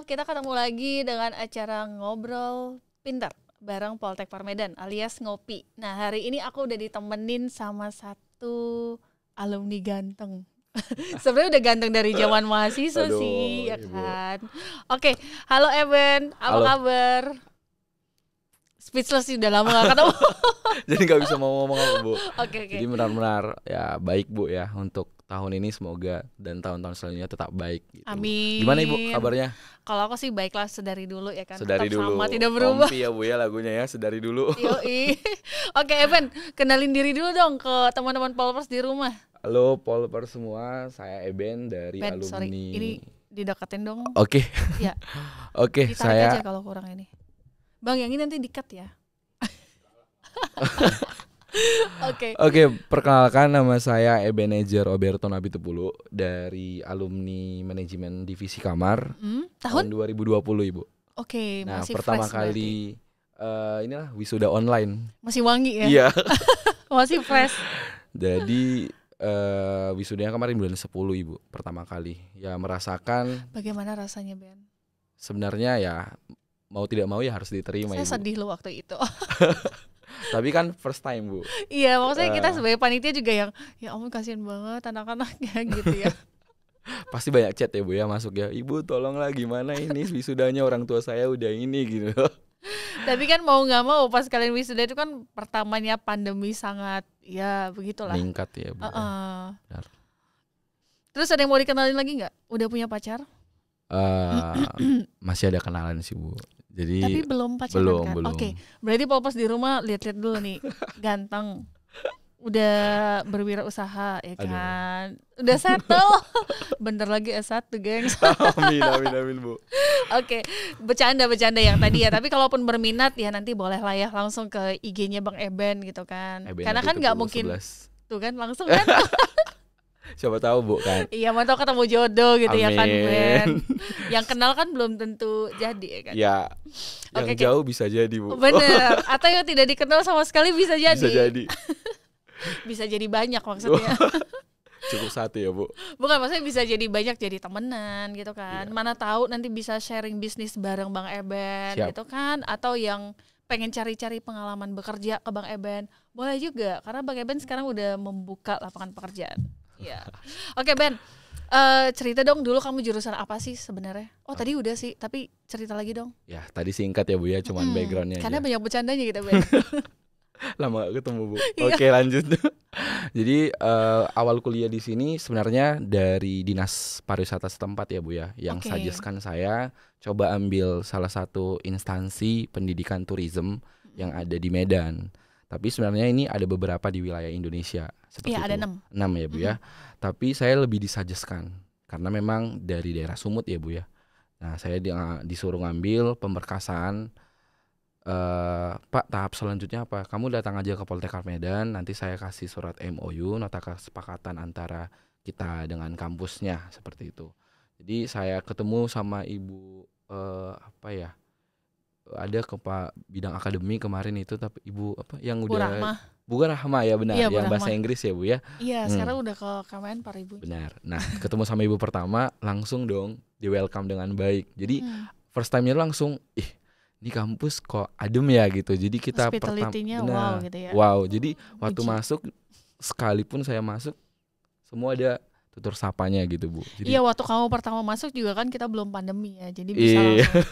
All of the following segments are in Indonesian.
kita ketemu lagi dengan acara Ngobrol Pintar bareng Poltek Parmedan alias Ngopi. Nah, hari ini aku udah ditemenin sama satu alumni ganteng. Sebenarnya udah ganteng dari zaman mahasiswa sih, ya kan. Oke, halo Eben, apa kabar? Speechless sih, udah lama gak ketemu. Jadi gak bisa mau ngomong apa, Bu. Oke. Jadi benar-benar ya baik, Bu, ya, untuk tahun ini semoga dan tahun-tahun selanjutnya tetap baik gitu. Amin. Gimana Ibu kabarnya? Kalau aku sih baiklah, sedari dulu ya kan. Sedari tetap dulu. Sama tidak berubah. Kompi ya, Bu, ya, lagunya ya, sedari dulu. Yoi. Oke, Eben, kenalin diri dulu dong ke teman-teman Polpers di rumah. Halo Polpers semua, saya Eben dari Ben, alumni. sorry, ini dideketin dong. Oke. Ya. Oke, Ditarik saya aja kalau kurang ini. Bang, yang ini nanti di-cut ya. Oke, perkenalkan nama saya Ebenezer Oberto Nabitupulu dari alumni manajemen divisi kamar tahun 2020, Ibu. Oke, Nah, masih pertama fresh kali inilah wisuda online. Masih wangi ya? Iya. Masih fresh. Jadi wisudanya kemarin bulan 10, Ibu, pertama kali. Ya merasakan. Bagaimana rasanya, Ben? Sebenarnya ya mau tidak mau ya harus diterima, Saya Ibu. sedih loh waktu itu. Tapi kan first time, Bu. Iya, maksudnya kita sebagai panitia juga yang ya ampun kasihan banget anak-anaknya gitu ya. Pasti banyak chat ya, Bu, ya, masuk ya. Ibu tolonglah gimana ini wisudanya, orang tua saya udah ini gitu. Tapi kan mau nggak mau pas kalian wisuda itu kan pertamanya pandemi sangat ya begitulah. Meningkat ya, Bu. Benar. Terus ada yang mau dikenalin lagi nggak? Udah punya pacar? Masih ada kenalan sih, Bu. Jadi tapi belum pacaran kan? Belum. Oke, berarti Polpers di rumah lihat-lihat dulu nih, ganteng, udah berwirausaha ya kan, udah settle, bentar lagi S1 gengs. Amin, Bu. Oke, bercanda yang tadi ya. Tapi kalaupun berminat ya nanti boleh lah ya langsung ke IG-nya Bang Eben gitu kan. Karena kan nggak mungkin 11. Tuh kan langsung kan. Siapa tahu, Bu, kan. Iya, mau tahu ketemu jodoh gitu. Amin. Ya kan, Ben. Yang kenal kan belum tentu jadi ya kan. Ya. Yang jauh bisa jadi, Bu. Bener. Atau yang tidak dikenal sama sekali bisa jadi. Bisa jadi. Bisa jadi banyak maksudnya. Cukup satu ya, Bu. Bukan, maksudnya bisa jadi banyak, jadi temenan gitu kan. Iya. Mana tahu nanti bisa sharing bisnis bareng Bang Eben. Siap. Gitu kan. Atau yang pengen cari-cari pengalaman bekerja ke Bang Eben, boleh juga. Karena Bang Eben sekarang udah membuka lapangan pekerjaan. Ya. Oke, Ben, cerita dong dulu kamu jurusan apa sih sebenarnya? Oh, tadi udah sih, tapi cerita lagi dong. Ya, tadi singkat ya, Bu, ya, cuman backgroundnya karena aja. Banyak bercandanya gitu, Ben. Lama gak ketemu, Bu. Oke, lanjut. Jadi awal kuliah di sini sebenarnya dari Dinas Pariwisata setempat ya, Bu, ya, yang suggest-kan saya coba ambil salah satu instansi pendidikan turisme yang ada di Medan. Tapi sebenarnya ini ada beberapa di wilayah Indonesia seperti ada itu. 6 ya, Bu, ya. Tapi saya lebih disuggest-kan karena memang dari daerah Sumut ya, Bu, ya. Nah, saya disuruh ngambil pemberkasan. Pak, tahap selanjutnya apa? Kamu datang aja ke Poltek Medan, nanti saya kasih surat MOU, nota kesepakatan antara kita dengan kampusnya, seperti itu. Jadi saya ketemu sama Ibu ada ke Pak bidang akademi kemarin itu, tapi Ibu apa yang udah Bu Rahma ya, benar, yang bahasa Inggris ya, Bu, ya. Iya, sekarang udah ke KMN Pak Ibu. Benar. Nah, ketemu sama Ibu pertama langsung dong di welcome dengan baik. Jadi first time-nya langsung ini kampus kok adem ya gitu. Jadi kita hospitality-nya wow gitu ya. Wow, jadi waktu masuk, sekalipun saya masuk semua ada tutur sapanya gitu, Bu. Jadi, iya, waktu kamu pertama masuk juga kan kita belum pandemi ya. Jadi bisa langsung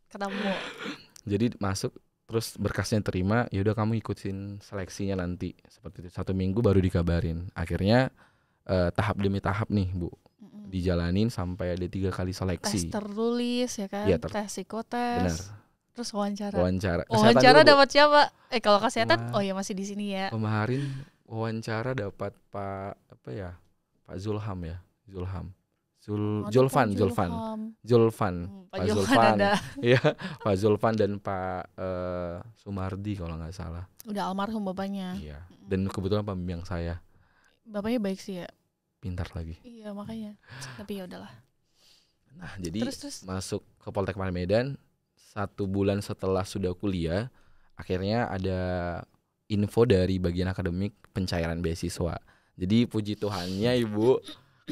ketemu. Jadi masuk terus berkasnya terima, ya udah kamu ikutin seleksinya nanti seperti itu. 1 minggu baru dikabarin. Akhirnya tahap demi tahap nih, Bu. Dijalanin sampai ada 3 kali seleksi. Tes tertulis ya kan, tes psikotes. Benar. Terus wawancara. Wawancara dapat siapa? Kalau kesehatan, oh ya masih di sini ya. Kemarin wawancara dapat Pak Zulham ya, Zulfan. Pak Zulfan. Iya, Pak Zulfan dan Pak Sumardi kalau nggak salah. Udah almarhum bapaknya. Iya. Dan kebetulan pembimbing saya. Bapaknya baik sih ya. Pintar lagi. Iya, makanya. Tapi ya udahlah. Nah, jadi terus. Masuk ke Poltek Medan 1 bulan setelah sudah kuliah, akhirnya ada info dari bagian akademik pencairan beasiswa. Jadi puji Tuhannya, Ibu,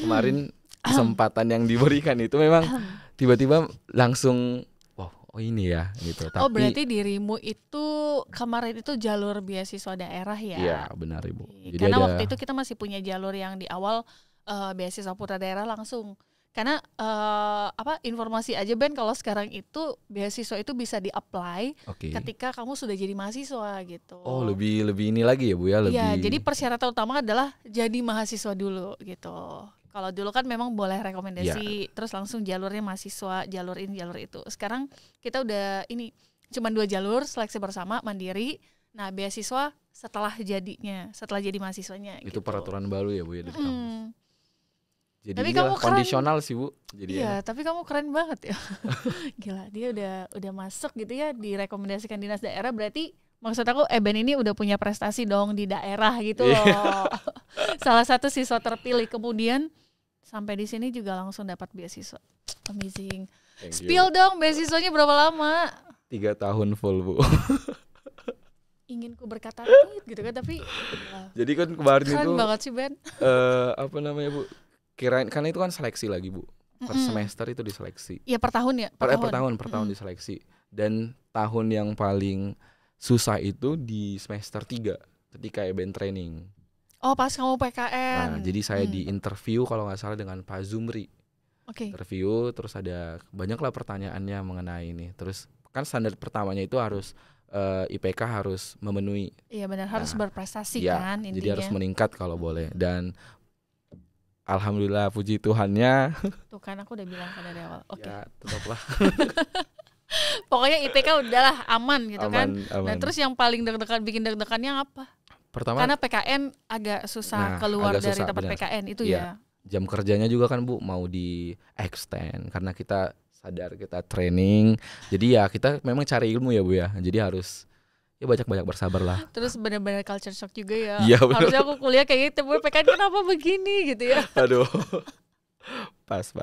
kemarin kesempatan yang diberikan itu memang tiba-tiba langsung oh ini ya gitu. Tapi berarti dirimu itu kemarin itu jalur beasiswa daerah ya? Iya benar Ibu. Jadi Karena waktu itu kita masih punya jalur yang di awal beasiswa putra daerah langsung. Karena informasi aja Ben, kalau sekarang itu beasiswa itu bisa di-apply ketika kamu sudah jadi mahasiswa gitu. Oh lebih ini lagi ya Bu ya? Iya, jadi persyaratan utama adalah jadi mahasiswa dulu gitu. Kalau dulu kan memang boleh rekomendasi, terus langsung jalurnya mahasiswa, jalur ini, jalur itu. Sekarang kita udah cuma 2 jalur, seleksi bersama, mandiri. Nah beasiswa setelah jadi mahasiswanya. Itu gitu. peraturan baru ya Bu ya dari kampus. Jadi tapi kamu kondisional sih Bu. Jadi iya, tapi kamu keren banget ya. Gila, dia udah masuk gitu ya, direkomendasikan dinas daerah, berarti maksud aku Ben ini udah punya prestasi dong di daerah gitu loh. Salah satu siswa terpilih, kemudian sampai di sini juga langsung dapat beasiswa. Amazing. Spill dong, beasiswanya berapa lama? 3 tahun full Bu. Ingin ku berkata gitu kan, tapi jadi kan kemarin keren itu banget sih Ben. Apa namanya Bu? Kirain karena itu kan seleksi lagi Bu. Per semester itu diseleksi. Iya per tahun ya? Per tahun diseleksi. Dan tahun yang paling susah itu di semester 3 ketika event training. Oh pas kamu PKN. Nah jadi saya di interview kalau nggak salah dengan Pak Zumri. Interview terus ada banyaklah pertanyaannya mengenai ini. Terus kan standar pertamanya itu harus IPK harus memenuhi. Iya benar, harus berprestasi kan intinya. Jadi harus meningkat kalau boleh. Dan alhamdulillah puji Tuhannya. Tuh kan aku udah bilang kan dari awal. Ya tetaplah. Pokoknya IPK udahlah aman gitu kan. Aman. Nah terus yang paling bikin deg-degannya apa? Pertama karena PKN agak susah keluar dari tempat bener. PKN itu ya. Jam kerjanya juga kan Bu mau di extend karena kita sadar kita training. Jadi ya kita memang cari ilmu ya Bu ya. Jadi harus banyak-banyak bersabar lah. Terus benar-benar culture shock juga ya. Iya, harusnya aku kuliah kayak gitu, PKN kenapa begini gitu ya. Aduh. Pas Bu.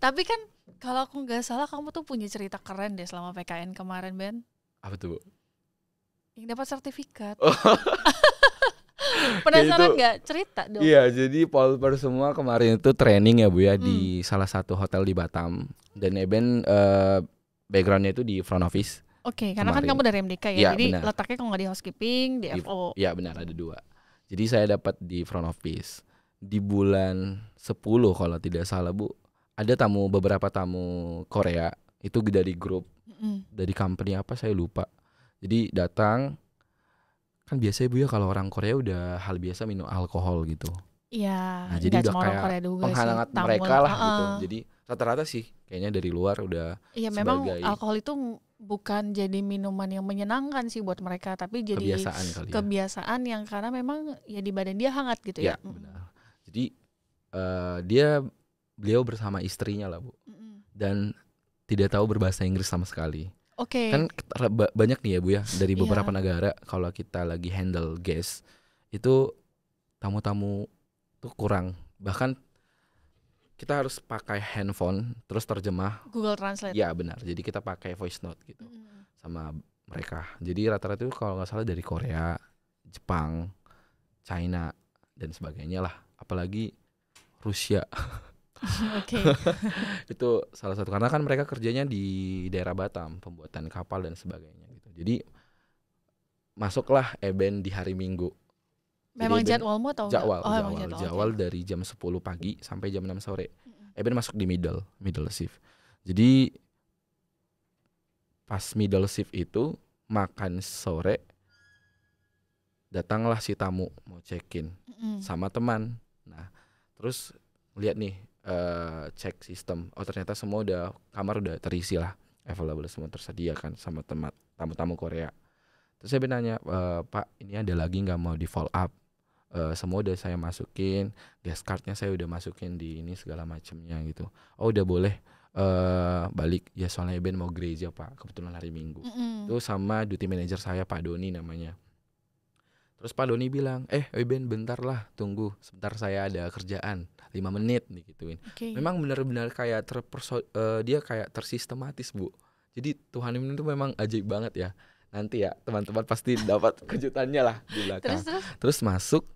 Tapi kan kalau aku nggak salah kamu tuh punya cerita keren deh selama PKN kemarin Ben. Apa tuh Bu? Yang dapat sertifikat. Penasaran nggak? Cerita dong. Iya, jadi Polper semua kemarin itu training ya Bu ya di salah satu hotel di Batam. Dan Eben backgroundnya itu di front office. Oke, karena kan kamu dari MDK ya, jadi benar. letaknya kalau nggak di housekeeping, di FO. Iya benar, ada 2. Jadi saya dapat di front office. Di bulan 10 kalau tidak salah Bu, ada beberapa tamu Korea, itu dari grup, dari company apa saya lupa. Jadi datang, kan biasanya Bu ya kalau orang Korea udah hal biasa minum alkohol gitu. Iya, nah, jadi udah kayak penghangat mereka lah gitu. Jadi rata-rata sih kayaknya dari luar udah memang alkohol itu bukan jadi minuman yang menyenangkan sih buat mereka, tapi jadi kebiasaan yang karena memang ya di badan dia hangat gitu ya. Benar. Jadi beliau bersama istrinya lah Bu. Dan tidak tahu berbahasa Inggris sama sekali. Kan banyak nih ya Bu ya dari beberapa negara kalau kita lagi handle guest itu tamu-tamu tuh kurang, bahkan kita harus pakai handphone terus terjemah Google Translate. Ya benar, jadi kita pakai voice note gitu sama mereka. Jadi rata-rata itu kalau nggak salah dari Korea, Jepang, China dan sebagainya lah, apalagi Rusia. Itu salah satu karena kan mereka kerjanya di daerah Batam, pembuatan kapal dan sebagainya gitu. Jadi masuklah Eben di hari Minggu. Memang jadwalmu atau jadwal dari jam 10 pagi sampai jam 6 sore. Eben masuk di middle shift. Jadi pas middle shift itu makan sore datanglah si tamu mau check-in sama teman. Nah, terus lihat nih cek sistem. Oh, ternyata semua kamar udah terisi lah. Available semua tersedia kan sama tamu-tamu Korea. Terus saya nanya, "Pak, ini ada lagi enggak mau di follow up?" Semua udah saya masukin, guest cardnya saya udah masukin di ini segala macamnya gitu. Oh udah boleh balik ya, soalnya Ben mau gereja Pak, kebetulan hari Minggu. Itu sama duty manager saya Pak Doni namanya. Terus Pak Doni bilang, Ben bentar lah, tunggu sebentar saya ada kerjaan 5 menit digituin. Memang benar-benar kayak dia kayak tersistematis Bu. Jadi Tuhan itu memang ajaib banget ya. Nanti ya teman-teman pasti dapat kejutannya lah di belakang. Terus masuk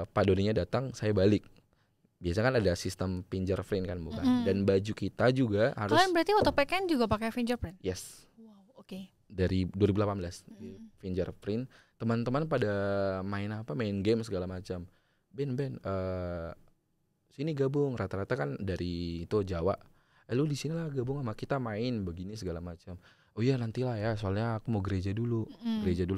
Pak Doninya datang, saya balik biasa kan ada sistem fingerprint kan bukan. Dan baju kita juga harus. Kalian berarti waktu PKN juga pakai fingerprint? Yes. Wow, oke. Dari 2018 fingerprint. Teman-teman pada main game segala macam. Ben sini gabung, rata-rata kan dari itu Jawa. Lu di sini lah gabung sama kita main begini segala macam. Oh iya nantilah ya, soalnya aku mau gereja dulu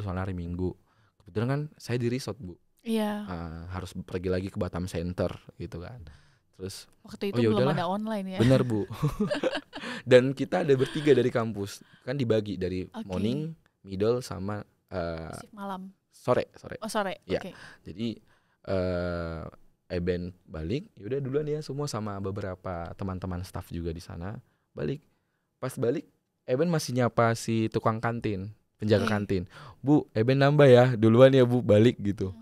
soalnya hari Minggu. Kebetulan kan saya di resort Bu. Iya. Harus pergi lagi ke Batam Center gitu kan. Terus waktu itu belum ada online ya. Bener Bu. Dan kita ada bertiga dari kampus, kan dibagi dari morning, middle sama malam. Sore. Oh sore. Ya. Jadi Eben balik, yaudah duluan ya semua sama beberapa teman-teman staff juga di sana. Balik. Pas balik Eben masih nyapa si tukang kantin, penjaga kantin. Bu, Eben nambah ya, duluan ya Bu, balik gitu.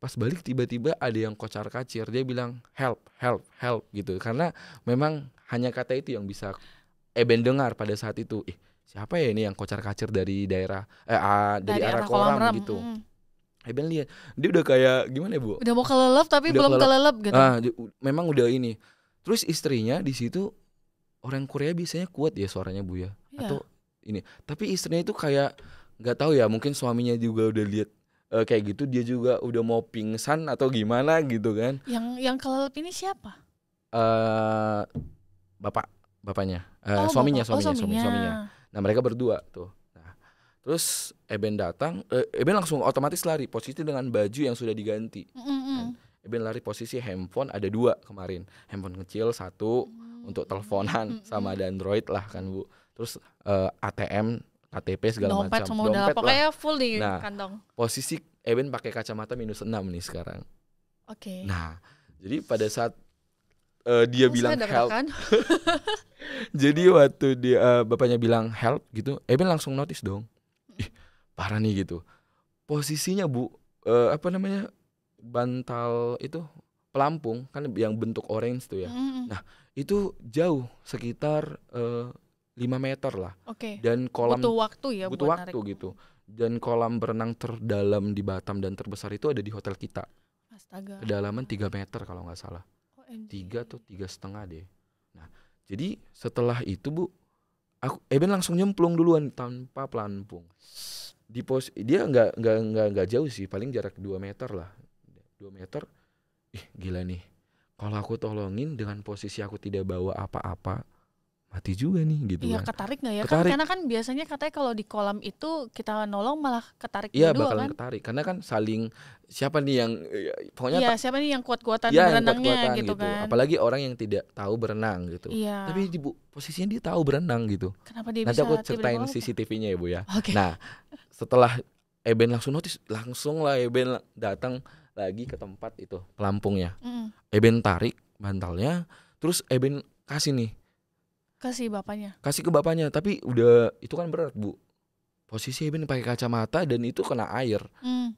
Pas balik tiba-tiba ada yang kocar-kacir, dia bilang help gitu. Karena memang hanya kata itu yang bisa Eben dengar pada saat itu. Siapa ya ini yang kocar-kacir dari daerah dari arah kolam gitu. Eben lihat, dia udah kayak gimana ya Bu? Udah mau kelelep tapi belum kelelep gitu. Memang udah ini. Terus istrinya di situ orang Korea biasanya kuat ya suaranya Bu ya. Atau ini. Tapi istrinya itu kayak nggak tahu ya, mungkin suaminya juga udah lihat kayak gitu, dia juga udah mau pingsan atau gimana gitu kan. Yang kelelep ini siapa? Bapaknya. Suaminya. Nah, mereka berdua tuh. Terus Eben datang, Eben langsung otomatis lari posisi dengan baju yang sudah diganti. Eben lari posisi handphone ada 2 kemarin, handphone kecil 1 untuk teleponan sama ada Android lah kan Bu. Terus ATM, KTP segala macam. Dompet pokoknya full di kantong. Posisi Eben pakai kacamata -6 nih sekarang. Oke. Nah, jadi pada saat dia bilang help. Jadi waktu dia bapaknya bilang help gitu, Eben langsung notice dong. Parah nih gitu. Posisinya Bu, bantal itu pelampung kan yang bentuk orange tuh ya. Nah, itu jauh sekitar 5 meter lah. Dan kolam butuh waktu ya butuh waktu narik. Gitu. Dan kolam berenang terdalam di Batam dan terbesar itu ada di hotel kita. Astaga. Kedalaman 3 meter kalau nggak salah. 3 atau 3,5 deh. Nah, jadi setelah itu Bu, Eben langsung nyemplung duluan tanpa pelampung. Dia nggak jauh sih, paling jarak 2 meter lah. 2 meter. Gila nih. Kalau aku tolongin dengan posisi aku tidak bawa apa-apa, mati juga nih gitu. Iya, kan. Ketarik nggak ya? Kan, karena kan biasanya katanya kalau di kolam itu kita nolong malah ketarik dua bakalan kan? Ketarik. Karena kan saling siapa nih yang pokoknya siapa nih yang kuat-kuatan berenangnya gitu kan. Apalagi orang yang tidak tahu berenang gitu. Iya. Tapi posisinya dia tahu berenang gitu. Kenapa dia Nanti bisa aku ceritain CCTV-nya ya Bu ya. Okay. Nah, setelah Eben langsung notice, langsung lah Eben datang lagi ke tempat itu pelampungnya. Eben tarik bantalnya, terus Eben kasih ke bapaknya, tapi udah itu kan berat Bu. Posisi Eben pakai kacamata dan itu kena air.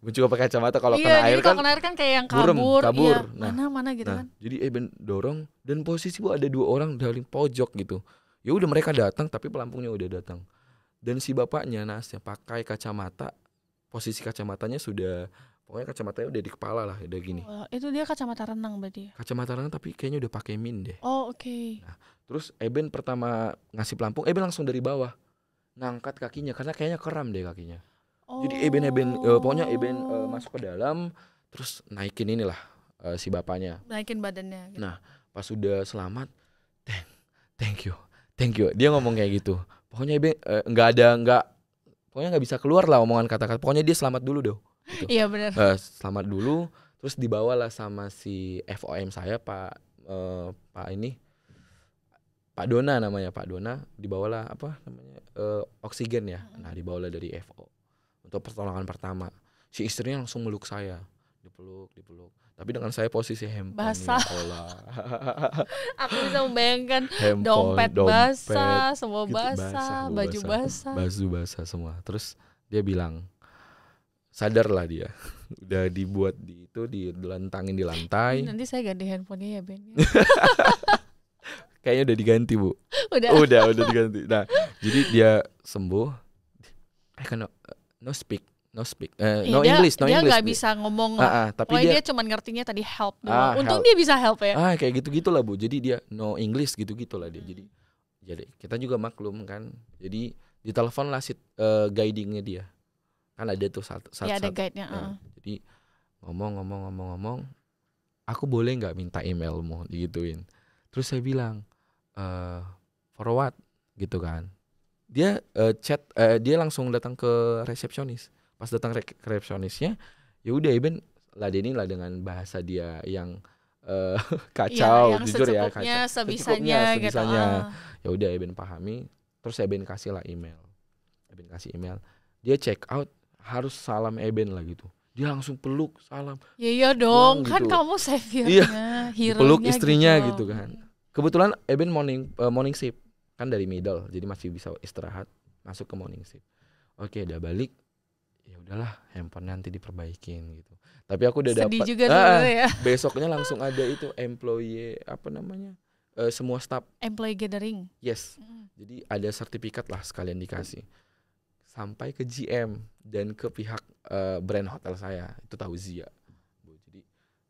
Juga pakai kacamata, kalau kena air kan. Kena air kan kayak yang kabur. Iya, mana gitu kan. Jadi Eben dorong dan posisi Bu ada 2 orang dari pojok gitu. Ya udah mereka datang tapi pelampungnya udah datang. Dan si bapaknya nasnya pakai kacamata, posisi kacamatanya pokoknya kacamatanya udah di kepala lah, udah gini. Itu dia kacamata renang berarti. Kacamata renang tapi kayaknya udah pakai min deh. Oke. Nah, terus Eben pertama ngasih pelampung, Eben langsung dari bawah ngangkat kakinya karena kayaknya kram deh kakinya. Jadi Eben pokoknya Eben masuk ke dalam, terus naikin inilah si bapaknya. Naikin badannya. Gitu. Nah, pas udah selamat, thank you. Dia ngomong kayak gitu. Pokoknya Eben pokoknya nggak bisa keluar lah omongan kata-kata. Pokoknya dia selamat dulu dong. Gitu. Iya benar. Selamat dulu, terus dibawalah sama si FOM saya Pak Dona namanya, Pak Dona, dibawalah oksigen ya. Nah, dibawalah dari FO untuk pertolongan pertama. Si istrinya langsung meluk saya, dipeluk. Tapi dengan saya posisi handphone. Basah. Ya Aku bisa membayangkan dompet basah, semua basah, baju basah semua. Terus dia bilang, sadarlah dia. Udah dibuat dilantangin di lantai. Nanti saya ganti handphonenya ya Ben. Kayaknya udah diganti Bu. Udah diganti. Nah, jadi dia sembuh. I cannot no speak. no English, dia nggak Bu. bisa ngomong Tapi dia cuma ngertinya tadi help doang. Untung dia bisa help ya. Kayak gitu-gitulah Bu. Jadi dia no English gitu-gitulah dia. Jadi kita juga maklum kan. Jadi ditelepon lah guidingnya dia. Kan ada tuh saat ada guide-nya. Jadi ngomong, aku boleh nggak minta emailmu, digituin. Terus saya bilang forward gitu kan. Dia chat, dia langsung datang ke resepsionis. Pas datang ke resepsionisnya, ya udah Eben ladenin lah dengan bahasa dia yang kacau, yang jujur ya, kacau. Sebisanya gitu. Ya udah Eben pahami. Terus Eben kasih lah email. Dia check out harus salam Eben lah gitu. Dia langsung peluk, salam. Iya dong, kan gitu. Kamu saviornya, hero-nya. Peluk istrinya gitu kan. Kebetulan Eben morning shift kan dari middle, jadi masih bisa istirahat, masuk ke morning shift. Oke, udah balik. Ya udahlah, handphone nanti diperbaikin gitu. Tapi aku udah dapat. Ya. Besoknya langsung ada itu employee semua staff. Employee gathering. Yes. Jadi ada sertifikat lah sekalian dikasih. Sampai ke GM dan ke pihak brand hotel saya, itu Tauzia. Jadi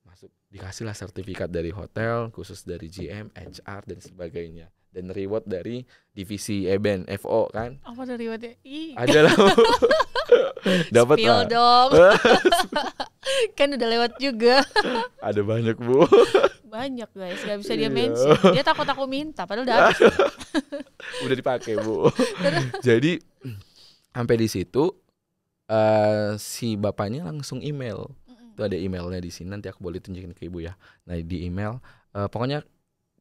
masuk dikasihlah sertifikat dari hotel, khusus dari GM, HR dan sebagainya. Dan reward dari divisi Eben FO kan. Apa dari rewardnya? Ada lah. Dapat lah. Dong. Kan udah lewat juga. Ada banyak Bu. Banyak guys, gak bisa dia mention. Dia takut aku minta, padahal udah habis. Udah dipakai Bu. Jadi sampai di situ si bapaknya langsung email. Itu ada emailnya di sini, nanti aku boleh tunjukin ke Ibu ya. Nah di email pokoknya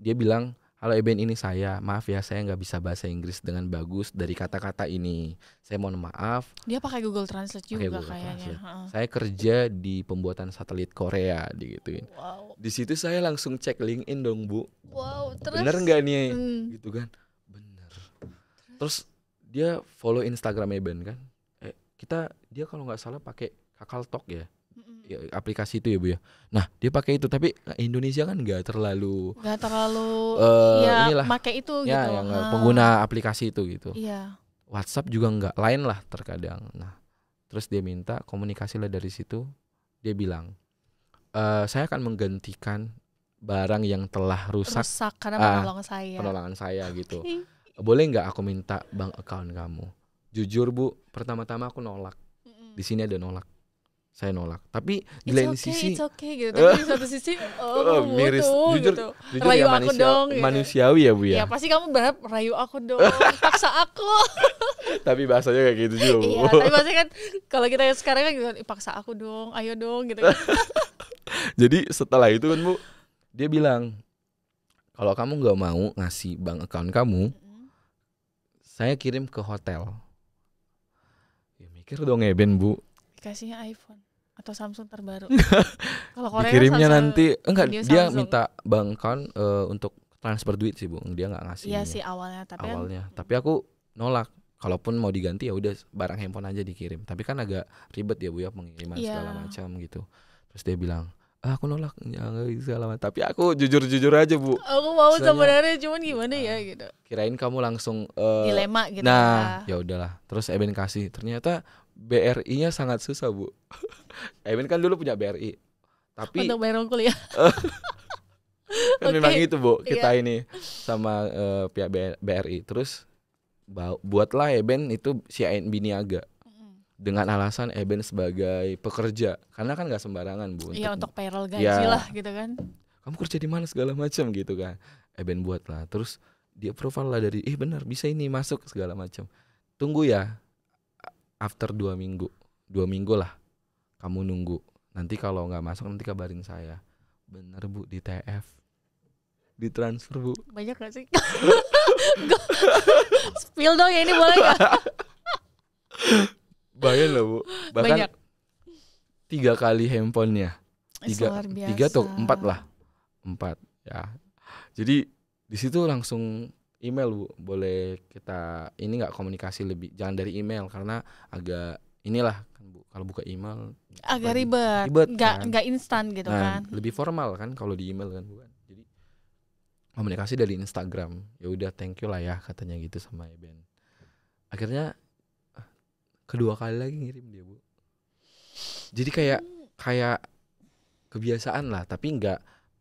dia bilang, halo Eben, ini saya. Maaf ya, saya nggak bisa bahasa Inggris dengan bagus dari kata-kata ini. Saya mohon maaf. Dia pakai Google Translate juga kayaknya. Saya kerja di pembuatan satelit Korea, digituin. Wow. Di situ saya langsung cek LinkedIn dong Bu. Wow. Terus? Bener nggak nih? Gitu kan? Bener. Terus dia follow Instagram Eben kan. Dia kalau nggak salah pakai KakaoTalk ya. Ya, aplikasi itu ya Bu ya. Nah dia pakai itu, tapi Indonesia kan nggak terlalu inilah pakai itu ya, gitu yang pengguna aplikasi itu gitu. Iya. WhatsApp juga nggak, lain lah terkadang. Nah terus dia minta komunikasi lah dari situ. Dia bilang saya akan menggantikan barang yang telah rusak karena penolongan saya gitu. Boleh nggak aku minta bank account kamu? Jujur Bu, pertama-tama aku nolak. Di sini ada nolak. Saya nolak. Tapi di lain sisi it's okay gitu. Tapi di satu sisi miris. Jujur rayu ya, aku dong gitu. Manusiawi ya Bu ya. Ya pasti kamu berharap rayu aku dong, paksa aku. Tapi bahasanya kayak gitu juga Bu. Iya, tapi maksudnya kan kalau kita sekarang kan gitu, paksa aku dong, ayo dong gitu. Jadi setelah itu kan Bu, dia bilang, kalau kamu nggak mau ngasih bank account kamu, saya kirim ke hotel. Ya mikir dong Eben Bu. Dikasihnya iPhone atau Samsung terbaru. Kalau Korea dikirimnya Samsung, nanti enggak, dia Samsung. minta bank account untuk transfer duit sih Bu. Dia nggak ngasih. Iya sih awalnya, tapi aku nolak. Kalaupun mau diganti ya udah barang handphone aja dikirim. Tapi kan agak ribet ya Bu ya, pengiriman segala macam gitu. Terus dia bilang, aku nolak, jangan segala macam. Tapi aku jujur aja Bu. Aku mau sebenarnya, cuman gimana ya gitu. Kirain kamu langsung dilema gitu. Nah ya udahlah. Terus Eben kasih, ternyata BRI-nya sangat susah Bu. Eben kan dulu punya BRI, tapi untuk bayar kuliah. Kan memang itu Bu, kita ini sama pihak BRI. Terus buatlah Eben itu CINB Niaga dengan alasan Eben sebagai pekerja, karena kan nggak sembarangan Bu. Iya, untuk payroll gaji lah gitu kan. Kamu kerja di mana segala macam gitu kan. Eben buatlah. Terus dia profile lah dari benar bisa ini masuk segala macam. Tunggu ya. After 2 minggu lah kamu nunggu, nanti kalau nggak masuk nanti kabarin saya. Bener Bu, di TF ditransfer Bu. Banyak gak sih? Spill dong ya, ini boleh gak? Bayang lah Bu, bahkan banyak. 3 kali handphonenya, 3 atau 4 lah, 4 ya. Jadi di situ langsung email Bu, boleh kita ini nggak komunikasi lebih, jangan dari email karena agak inilah kan Bu, kalau buka email agak ribet nggak instan gitu kan. Lebih formal kan kalau di email kan Bu. Jadi komunikasi dari Instagram. Ya udah, thank you lah ya katanya gitu sama Eben. Akhirnya kedua kali lagi ngirim dia Bu. Jadi kayak kebiasaan lah, tapi nggak,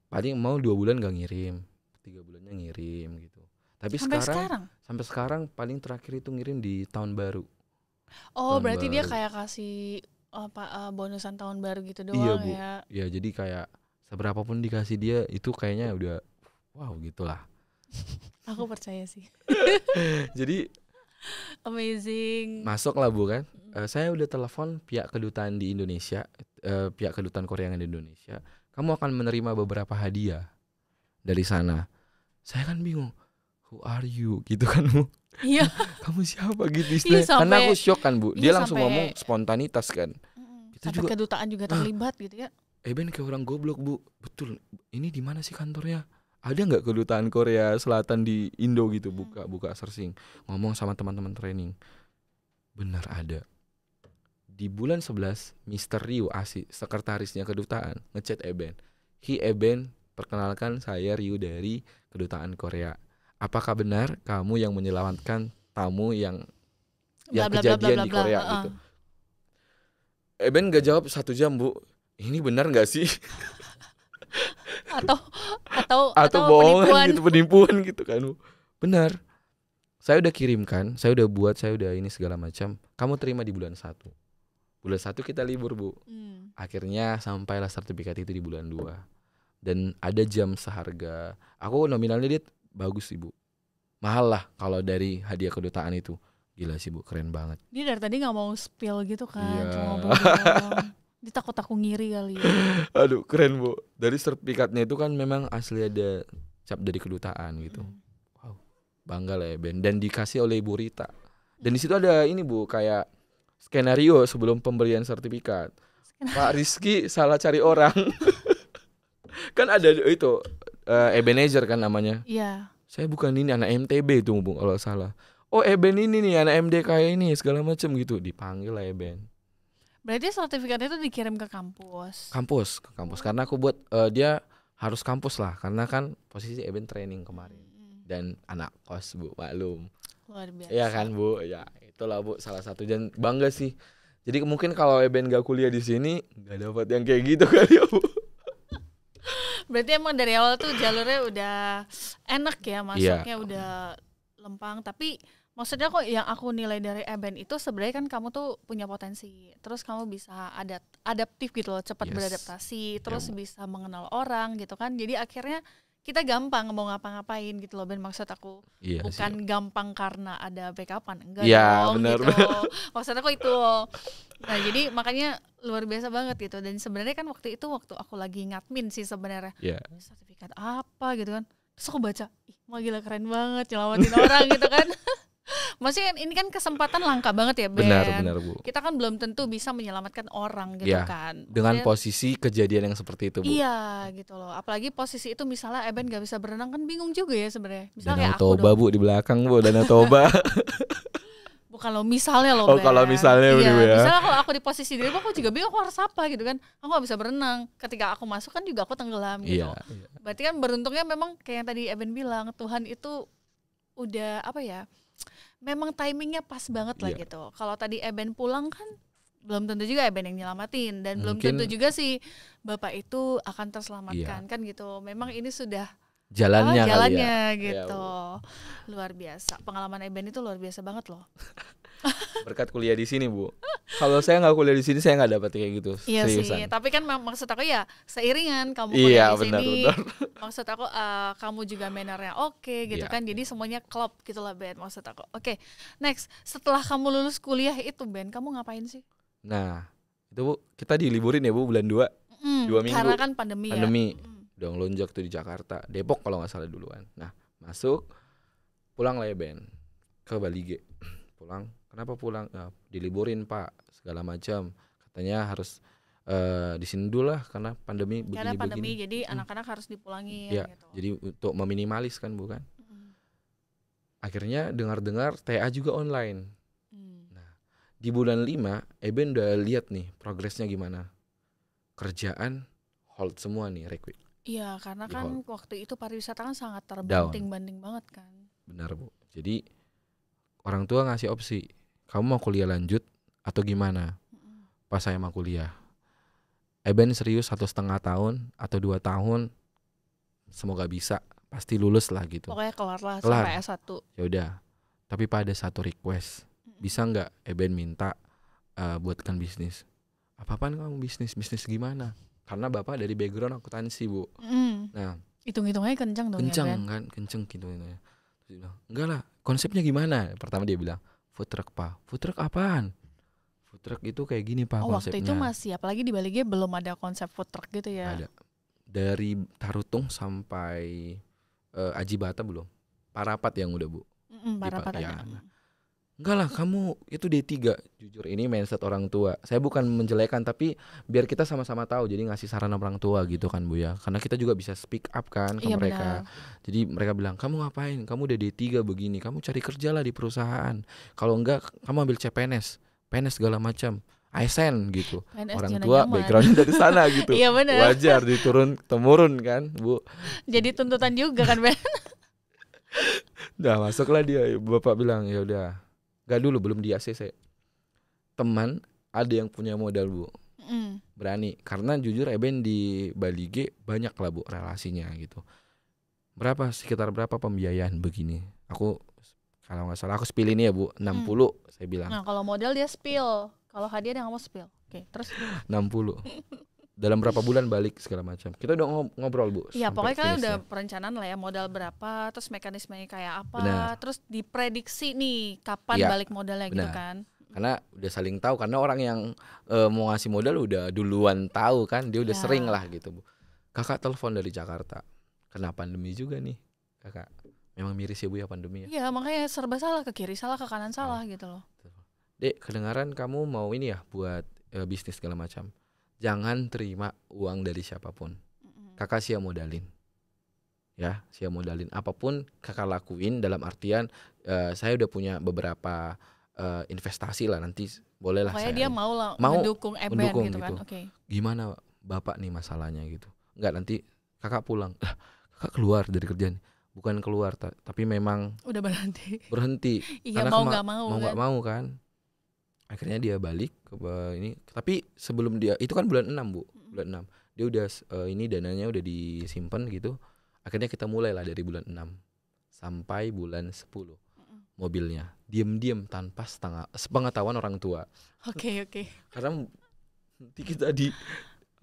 paling mau 2 bulan nggak ngirim, 3 bulannya ngirim gitu. Tapi sampai sekarang paling terakhir itu ngirim di tahun baru. Oh, berarti dia kayak kasih bonusan tahun baru gitu doang. Iya, Bu. Ya. Ya jadi kayak seberapa pun dikasih dia itu kayaknya udah wow gitulah. Aku percaya sih. Jadi amazing. Masuk lah Bu kan. Saya udah telepon pihak kedutaan di Indonesia, pihak kedutaan Korea yang di Indonesia. Kamu akan menerima beberapa hadiah dari sana. Saya kan bingung. Who are you? Gitu kan Bu. Iya. Kamu siapa gitu istilahnya. Karena aku shock kan Bu. Dia langsung ngomong spontanitas kan. Kita juga kedutaan juga terlibat gitu ya. Ben kayak orang goblok Bu. Betul. Ini di mana sih kantornya? Ada nggak kedutaan Korea Selatan di Indo gitu? Buka searching, ngomong sama teman-teman training. Benar ada. Di bulan 11 Mr. Ryu Asi, sekretarisnya kedutaan, ngechat Eben. Eben, perkenalkan saya Ryu dari kedutaan Korea. Apakah benar kamu yang menyelamatkan tamu yang kejadian di Korea gitu? Eben gak jawab 1 jam Bu. Ini benar nggak sih? atau bohongan gitu, penipuan gitu kan. Benar. Saya udah kirimkan, saya udah buat, saya udah ini segala macam. Kamu terima di bulan 1. Bulan 1 kita libur Bu. Akhirnya sampailah sertifikat itu di bulan 2. Dan ada jam seharga, aku nominalnya dia bagus sih Bu. Mahal lah kalau dari hadiah kedutaan itu. Gila sih Bu, keren banget. Dia dari tadi gak mau spill gitu kan. Iya. Cuma ngobrol. Dia takut aku ngiri kali ya. Aduh keren Bu. Dari sertifikatnya itu kan memang asli ada cap dari kedutaan gitu. Wow, bangga lah ya Ben. Dan dikasih oleh Ibu Rita. Dan di situ ada ini Bu, kayak skenario sebelum pemberian sertifikat. Pak Rizky salah cari orang. Kan ada itu Ebenezer kan namanya. Iya. Saya bukan ini anak MTB itu Bu kalau salah. Oh Eben ini nih anak MDK ini segala macam gitu. Dipanggil lah Eben. Berarti sertifikatnya itu dikirim ke kampus. Ke kampus karena aku buat dia harus kampus lah karena kan posisi Eben training kemarin. Dan anak kos Bu, maklum. Luar biasa. Iya kan Bu, ya itulah Bu salah satu, dan bangga sih. Jadi mungkin kalau Eben gak kuliah di sini gak dapat yang kayak gitu kali ya Bu. Berarti emang dari awal tuh jalurnya udah enak ya, masuknya udah lempang. Tapi maksudnya kok yang aku nilai dari Eben itu sebenarnya kan kamu tuh punya potensi. Terus kamu bisa adaptif gitu loh, cepat beradaptasi. Terus bisa mengenal orang gitu kan. Jadi akhirnya kita gampang mau ngapa-ngapain gitu loh Ben, maksud aku. Bukan gampang karena ada backupan, enggak dong bener, gitu. Maksud aku itu loh. Nah jadi makanya luar biasa banget gitu. Dan sebenarnya kan waktu aku lagi ngadmin sih sebenarnya. Sertifikat apa gitu kan. Terus aku baca, wah gila keren banget nyelamatin orang gitu kan. Maksudnya ini kan kesempatan langka banget ya Ben. Benar Bu. Kita kan belum tentu bisa menyelamatkan orang gitu kan. Dengan posisi kejadian yang seperti itu Bu. Iya gitu loh. Apalagi posisi itu misalnya Eben gak bisa berenang kan bingung juga ya sebenarnya. Danau Toba Bu di belakang Bu, Danau Toba. Bukan lo misalnya lo Ben. Kalau misalnya iya, ya. Misalnya kalau aku di posisi dirimu aku juga bingung aku harus apa gitu kan. Aku gak bisa berenang. Ketika aku masuk kan juga aku tenggelam gitu. Iya. Berarti kan beruntungnya memang kayak yang tadi Eben bilang, Tuhan itu udah apa ya, memang timingnya pas banget lah gitu. Kalau tadi Eben pulang kan belum tentu juga Eben yang nyelamatin. Dan belum tentu juga sih Bapak itu akan terselamatkan kan gitu. Memang ini sudah jalannya gitu. Luar biasa. Pengalaman Eben itu luar biasa banget loh. Berkat kuliah di sini Bu. Kalau saya nggak kuliah di sini saya nggak dapat kayak gitu. Iya seriusan. sih. Tapi kan maksud aku ya seiringan kamu kuliah di sini. Maksud aku kamu juga mannernya oke gitu kan. Jadi semuanya klop gitulah Ben. Maksud aku. Oke. Next, setelah kamu lulus kuliah itu Ben, kamu ngapain sih? Nah itu Bu, kita diliburin ya Bu bulan 2. 2 minggu. Karena kan pandemi ya. Udah ngelonjak tuh di Jakarta, Depok kalau nggak salah duluan. Nah masuk, pulang lah ya Ben ke Bali G. Pulang. Kenapa pulang? Diliburin Pak, segala macam. Katanya harus di sini dulu lah karena pandemi begini. Karena pandemi jadi anak-anak harus dipulangin. Ya, gitu. Jadi untuk meminimalis kan bukan? Akhirnya dengar-dengar TA juga online. Nah di bulan 5 Eben udah lihat nih progresnya gimana. Kerjaan hold semua nih requit. Iya karena kan waktu itu pariwisata kan sangat terbanting-banting banget kan. Benar Bu. Jadi orang tua ngasih opsi, kamu mau kuliah lanjut atau gimana? Pas saya mau kuliah. Eben serius 1,5 tahun atau 2 tahun, semoga bisa, pasti lulus lah gitu. Pokoknya kelar lah Kelar. sampai S1. Ya udah. Tapi pada satu request, bisa nggak Eben minta buatkan bisnis? Apa-apaan kamu bisnis? Bisnis gimana? Karena bapak dari background akuntansi, Bu. Nah, hitung-hitungannya kenceng dong kenceng ya Ben? kan, kenceng gitu. Terus dia bilang, enggak lah, konsepnya gimana? Pertama dia bilang, food truck Pak. Food truck apaan? Food truck itu kayak gini Pak konsepnya. Waktu itu masih, apalagi di Balige belum ada konsep food truck gitu ya. Ada. Dari Tarutung sampai Aji Bata belum. Parapat yang udah Bu. Parapat ya. ada. Enggak lah, kamu itu D3. Jujur ini mindset orang tua. Saya bukan menjelekan, tapi biar kita sama-sama tahu, jadi ngasih saran orang tua gitu kan Bu ya. Karena kita juga bisa speak up kan ke mereka. Benar. Jadi mereka bilang, kamu ngapain? Kamu udah D3 begini, kamu cari kerja lah di perusahaan. Kalau enggak, kamu ambil CPNS, PNS segala macam, ASN gitu. PNS orang tua backgroundnya dari sana gitu. Iya benar. Wajar temurun kan Bu. Jadi tuntutan juga kan Ben. Udah masuklah dia, bapak bilang ya udah. Gak dulu, belum di ACC. Teman ada yang punya modal Bu, berani. Karena jujur Eben di Balige banyak lah Bu relasinya gitu. Sekitar berapa pembiayaan begini? Aku kalau nggak salah aku spill ini ya Bu, 60 saya bilang. Nah kalau modal dia spill, kalau hadiah dia nggak mau spill. Oke, terus 60. Dalam berapa bulan balik segala macam. Kita udah ngobrol Bu. Iya pokoknya kalian udah perencanaan lah ya, modal berapa, terus mekanismenya kayak apa. Benar. Terus diprediksi nih kapan balik modalnya. Benar. Gitu kan. Karena udah saling tahu, karena orang yang mau ngasih modal udah duluan tahu kan, dia udah sering lah gitu Bu. Kakak telepon dari Jakarta, kena pandemi juga nih kakak. Memang miris ya Bu ya pandemi ya. Iya makanya serba salah, ke kiri salah, ke kanan salah gitu loh. Dek, kedengaran kamu mau ini ya buat bisnis segala macam. Jangan terima uang dari siapapun. Kakak siap modalin. Ya, siap modalin apapun kakak lakuin, dalam artian saya udah punya beberapa investasi lah, nanti boleh lah. Pokoknya dia mau mendukung Eben gitu kan. Okay. Gimana Bapak nih masalahnya gitu. Enggak, nanti kakak pulang. Kakak keluar dari kerjaan. Bukan keluar tapi memang udah berhenti. Iya, mau nggak mau kan. Akhirnya dia balik ke ini, tapi sebelum dia itu kan bulan 6 Bu, bulan 6. Dia udah ini dananya udah disimpan gitu. Akhirnya kita mulai lah dari bulan 6 sampai bulan 10. Mobilnya diam-diam tanpa sepengetahuan orang tua. Oke. Karena nanti kita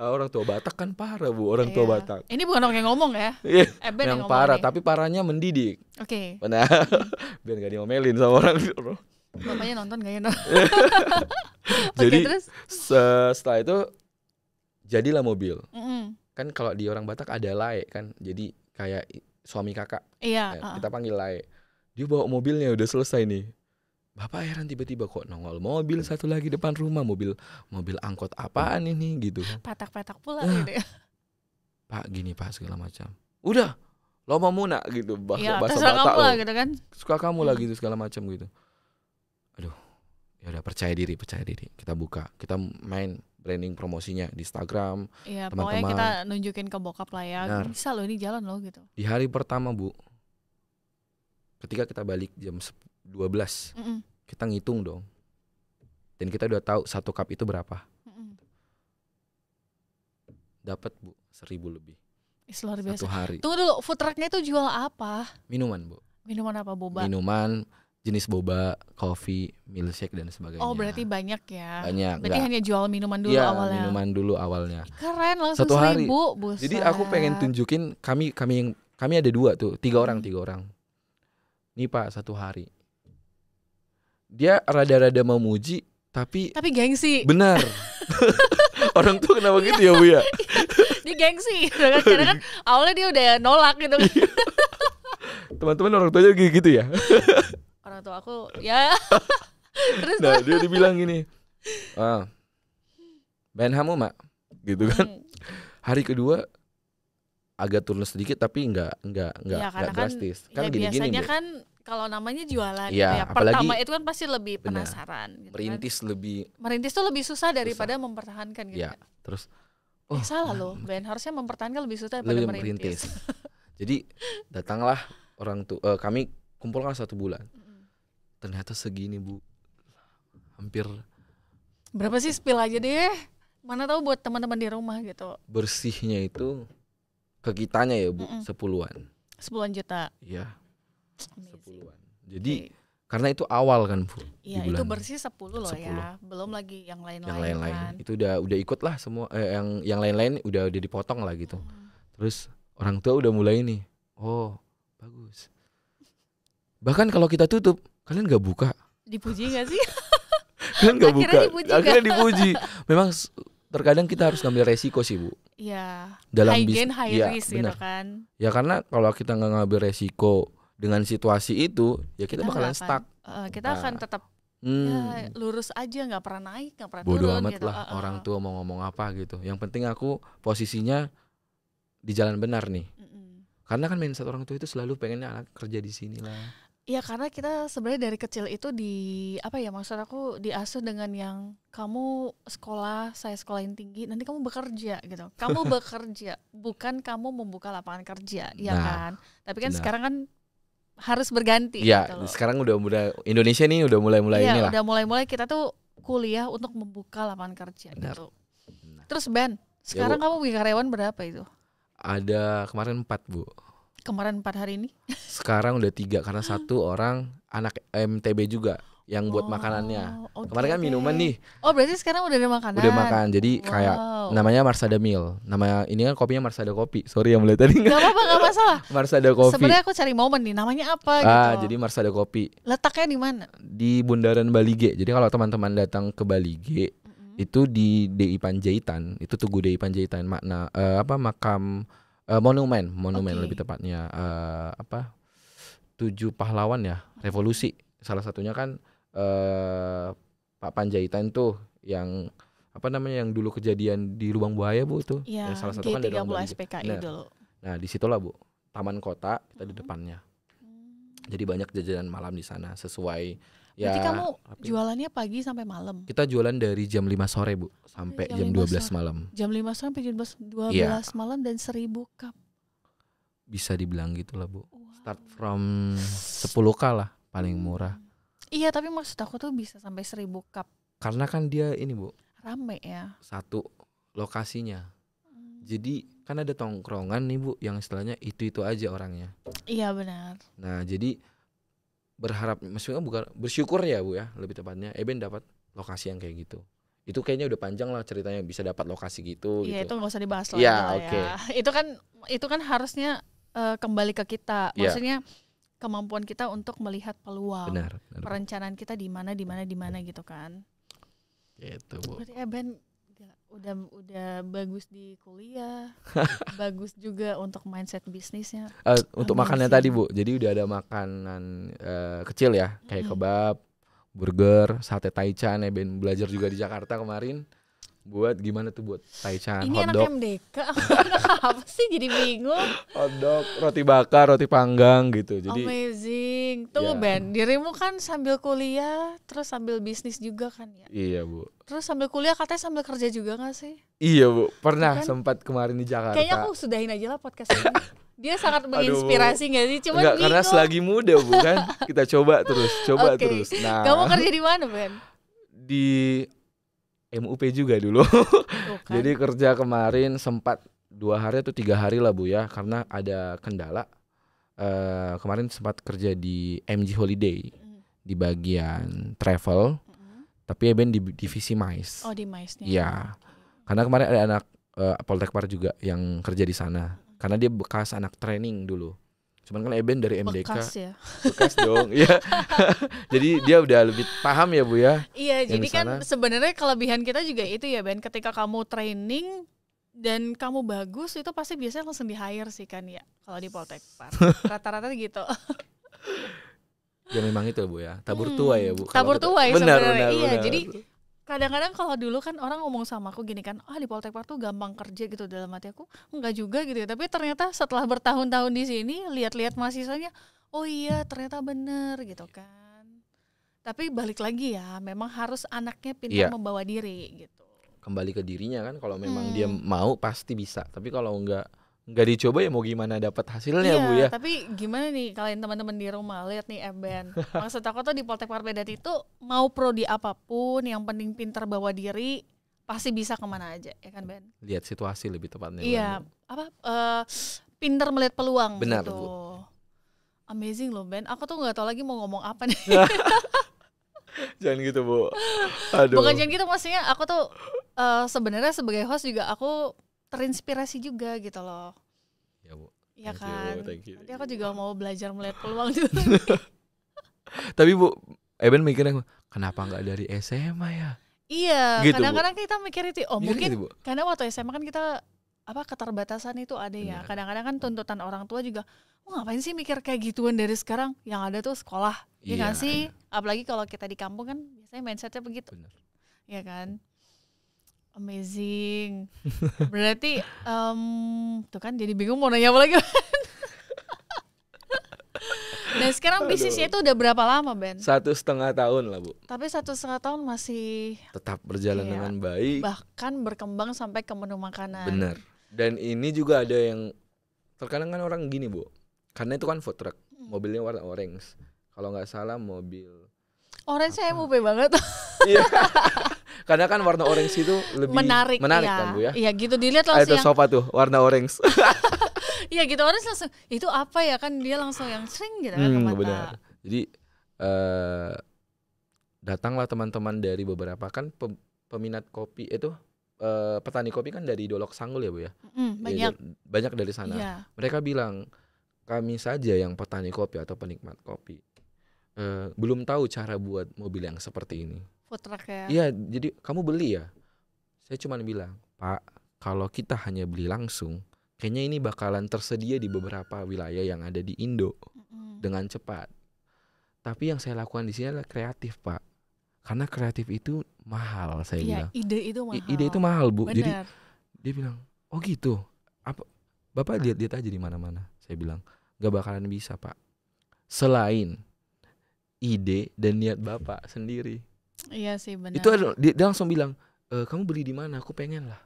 orang tua Batak kan parah Bu, orang tua Batak. Ini bukan orang yang ngomong ya. Eben yang parah nih. Tapi parahnya mendidik. Oke. Benar. Biar gak diomelin sama orang. Bapaknya nonton gak ya? Jadi terus? Setelah itu jadilah mobil. Kan kalau di orang Batak ada lae kan, jadi kayak suami kakak. Iya. Kita panggil lae. Dia bawa mobilnya udah selesai nih. Bapak heran tiba-tiba kok nongol mobil satu lagi depan rumah, mobil angkot apaan ini gitu. Petak-petak pula gitu ya. Pak gini Pak segala macam. Udah, lo mau muna gitu. Iya, terserah kamu lah gitu kan. Suka kamu lah gitu segala macam gitu. Aduh, ya udah percaya diri. Kita buka, kita main branding promosinya di Instagram. Iya, pokoknya kita nunjukin ke bokap lah ya. Benar. Bisa loh, ini jalan loh gitu. Di hari pertama Bu, ketika kita balik jam 12, kita ngitung dong. Dan kita udah tahu 1 cup itu berapa. Dapat Bu, 1.000 lebih. Luar biasa. 1 hari. Tunggu dulu, food trucknya itu jual apa? Minuman Bu. Minuman apa, boba? Minuman jenis boba, kopi, milkshake dan sebagainya. Oh berarti banyak ya? Banyak. Berarti hanya jual minuman dulu awalnya? Iya, minuman dulu awalnya. Keren, langsung 1 hari. 1.000, buset. Jadi aku pengen tunjukin, kami ada 2 tuh, 3 orang. Nih Pak, 1 hari. Dia rada-rada memuji, tapi gengsi. Benar. Orang tuh kenapa gitu ya Bu ya? Dia gengsi, karena kan awalnya dia udah nolak gitu. Teman-teman orang tuanya gitu ya? Orang tua aku ya. Terus nah dia dibilang gini, Benhamu Mak, gitu kan. Hari kedua agak turun sedikit tapi enggak ya, drastis. Kan gini-gini biasanya kan kalau namanya jualan ya, gitu ya. Pertama itu kan pasti lebih penasaran gitu. Merintis tuh lebih susah daripada mempertahankan gitu. Ya, terus salah loh, Ben, harusnya mempertahankan lebih susah daripada merintis. Jadi datanglah orang tua, kami kumpulkan 1 bulan. Ternyata segini Bu. Hampir berapa sih, spill aja deh. Mana tahu buat teman-teman di rumah gitu. Bersihnya itu ke kitanya ya Bu, 10-an. 10 juta. Iya. Amazing. 10-an. Jadi karena itu awal kan Bu. Iya, itu bersih 10 loh 10. Ya. Belum lagi yang lain-lain. Yang lain-lain. Kan. Itu udah ikut lah semua yang lain-lain udah dipotong lah gitu. Terus orang tua udah mulai nih. Oh, bagus. Bahkan kalau kita tutup, kalian gak buka. Dipuji gak sih? Kalian gak buka. Akhirnya dipuji. Memang terkadang kita harus ngambil resiko sih Bu. Iya. Dalam high gain, high risk gitu kan. Ya karena kalau kita gak ngambil resiko dengan situasi itu, ya kita bakalan stuck. Kita akan tetap ya, lurus aja, gak pernah naik, gak pernah turun. Bodoh amat gitu. lah orang tua mau ngomong apa gitu. Yang penting aku posisinya di jalan benar nih. Karena kan mindset orang tua itu selalu pengennya anak kerja di sini lah. Iya, karena kita sebenarnya dari kecil itu maksud aku diasuh dengan yang kamu sekolah, saya sekolahin tinggi, nanti kamu bekerja gitu. Kamu bekerja, bukan kamu membuka lapangan kerja, ya kan? Tapi kan sekarang kan harus berganti. Iya, gitu loh. Sekarang udah Indonesia nih udah mulai inilah. Udah mulai kita tuh kuliah untuk membuka lapangan kerja gitu. Terus Ben, sekarang kamu punya karyawan berapa itu? Ada kemarin 4 Bu. Kemarin 4 hari ini? Sekarang udah 3 karena satu orang anak MTB juga yang buat makanannya. Kemarin kan minuman nih. Oh, berarti sekarang udah ada makanan. Udah makan. Jadi kayak namanya Marsada Meal. Nama ini kan kopinya Marsada Kopi. Sorry yang mulai tadi. Gak apa-apa, gak masalah. Marsada Kopi. Sebenarnya aku cari momen nih, namanya apa gitu. Jadi Marsada Kopi. Letaknya di mana? Di Bundaran Balige. Jadi kalau teman-teman datang ke Balige, itu di DI Panjaitan, itu Tugu DI Panjaitan, makam monumen lebih tepatnya 7 pahlawan ya, revolusi. Salah satunya kan Pak Panjaitan tuh yang yang dulu kejadian di Lubang Buaya Bu tuh. Ya, salah satu kan dari SPKI dulu. Nah, di situlah Bu, Taman Kota, kita di depannya. Jadi banyak jajanan malam di sana sesuai. Berarti kamu jualannya pagi sampai malam? Kita jualan dari jam 5 sore Bu sampai jam 12 malam. Jam 5 sampai jam 12 malam dan 1000 cup. Bisa dibilang gitu lah Bu. Start from 10k lah paling murah. Iya, tapi maksud aku tuh bisa sampai 1000 cup. Karena kan dia ini Bu, rame ya. Satu lokasinya. Jadi kan ada tongkrongan nih Bu yang istilahnya itu aja orangnya. Iya benar. Nah, jadi maksudnya bukan bersyukur ya Bu ya, lebih tepatnya Eben dapat lokasi yang kayak gitu. Itu kayaknya udah panjang lah ceritanya bisa dapat lokasi gitu. Iya, gitu. itu nggak usah dibahas lagi lah ya. Itu kan harusnya kembali ke kita. Maksudnya kemampuan kita untuk melihat peluang. Benar. Perencanaan kita di mana gitu kan. Gitu Bu. Berarti Eben udah bagus di kuliah, bagus juga untuk mindset bisnisnya. Untuk makannya tadi Bu, jadi udah ada makanan kecil ya, kayak kebab, burger, sate taichan. Ben belajar juga di Jakarta kemarin. Buat gimana tuh buat taichan, ini hotdog. Ini anak MDK, anak apa sih jadi bingung. Hotdog, roti bakar, roti panggang gitu. Jadi amazing. Tunggu Ben, dirimu kan sambil kuliah, terus sambil bisnis juga kan ya? Iya Bu. Terus sambil kuliah katanya sambil kerja juga gak sih? Iya Bu, pernah kan? Sempat kemarin di Jakarta. Kayaknya aku sudahin aja lah podcast ini. Dia sangat menginspirasi gak sih? Cuman bingung. Karena selagi muda Bu kan, kita coba terus. Terus. Nah, kamu kerja di mana Ben? Di MUP juga dulu. Jadi kerja kemarin sempat 2 hari atau 3 hari lah Bu ya, karena ada kendala. Kemarin sempat kerja di MG Holiday di bagian travel, tapi Eben di divisi MICE. Oh, di MICE-nya. Iya. Karena kemarin ada anak Poltekpar juga yang kerja di sana. Karena dia bekas anak training dulu. Cuman kan Eben dari MDK. Bekas ya. Bekas dong. Iya. Jadi dia udah lebih paham ya Bu ya. Iya, jadi kan sebenarnya kelebihan kita juga itu ya Ben, ketika kamu training dan kamu bagus itu pasti biasanya langsung di hire sih kan ya kalau di Poltekpar. Rata-rata gitu. Ya memang itu Bu ya. Tabur tua ya Bu. Tabur tua ya sebenarnya. Iya, benar. Jadi kadang-kadang kalau dulu kan orang ngomong sama aku gini kan, di Poltekpar tuh gampang kerja gitu, dalam hati aku enggak juga gitu ya. Tapi ternyata setelah bertahun-tahun di sini lihat-lihat mahasiswanya, oh iya ternyata bener gitu kan. Tapi balik lagi ya, memang harus anaknya pintar membawa diri gitu. Kembali ke dirinya kan, kalau memang dia mau pasti bisa. Tapi kalau enggak dicoba ya mau gimana dapat hasilnya Bu ya. Tapi gimana nih kalian teman-teman di rumah lihat nih Eben. Maksud aku tuh di Poltekpar Medan itu mau prodi apapun yang penting pintar bawa diri pasti bisa kemana aja ya kan Ben. Lihat situasi lebih tepatnya. Iya, pinter melihat peluang. Benar, gitu. Bu. Amazing loh Ben. Aku tuh nggak tahu lagi mau ngomong apa nih. Jangan gitu Bu. Aduh. Bukan jangan gitu, maksudnya aku tuh sebenarnya sebagai host juga aku terinspirasi juga gitu loh. Ya Bu. Iya Thank kan. you, thank you. Nanti aku juga mau belajar melihat peluang juga. Tapi Bu, Eben mikirnya kenapa nggak dari SMA ya? Iya, Gitu, kadang-kadang kita mikir itu, mungkin gitu, Bu. karena waktu SMA kan kita keterbatasan itu ada ya. Benar. Kadang-kadang kan tuntutan orang tua juga, ngapain sih mikir kayak gituan dari sekarang? Yang ada tuh sekolah, ya kan sih? Apalagi kalau kita di kampung kan biasanya mindsetnya begitu. Benar. Ya kan? Amazing. Berarti tuh kan jadi bingung mau nanya apa lagi. Dan sekarang bisnisnya itu udah berapa lama Ben? 1,5 tahun lah Bu. Tapi 1,5 tahun masih Tetap berjalan dengan baik. Bahkan berkembang sampai ke menu makanan. Benar. Dan ini juga ada yang terkadang kan orang gini Bu. Karena itu kan food truck, mobilnya warna orange. Kalau nggak salah mobil orange saya MUP banget. Iya. Karena kan warna orange itu lebih menarik ya. kan Bu ya. Iya gitu, dilihat langsung ada sofa tuh warna orange. Iya gitu, orange langsung itu apa ya kan, dia langsung yang sering gitu kan ke mata. Benar. Jadi datanglah teman-teman dari beberapa kan peminat kopi itu petani kopi kan dari Dolok Sanggul ya Bu ya. Banyak dari sana. Iya. Mereka bilang kami saja yang petani kopi atau penikmat kopi belum tahu cara buat mobil yang seperti ini. Food truck ya. Iya, jadi kamu beli ya. Saya cuma bilang, Pak, kalau kita hanya beli langsung, kayaknya ini bakalan tersedia di beberapa wilayah yang ada di Indo dengan cepat. Tapi yang saya lakukan di sini adalah kreatif, Pak. Karena kreatif itu mahal, saya bilang. Ide itu mahal. Ide itu mahal, Bu. Bener. Jadi dia bilang, oh gitu. Apa? Bapak lihat-lihat aja di mana-mana. Saya bilang, gak bakalan bisa, Pak. Selain ide dan niat Bapak sendiri. Iya sih benar. Itu dia langsung bilang, kamu beli di mana? Aku pengen lah.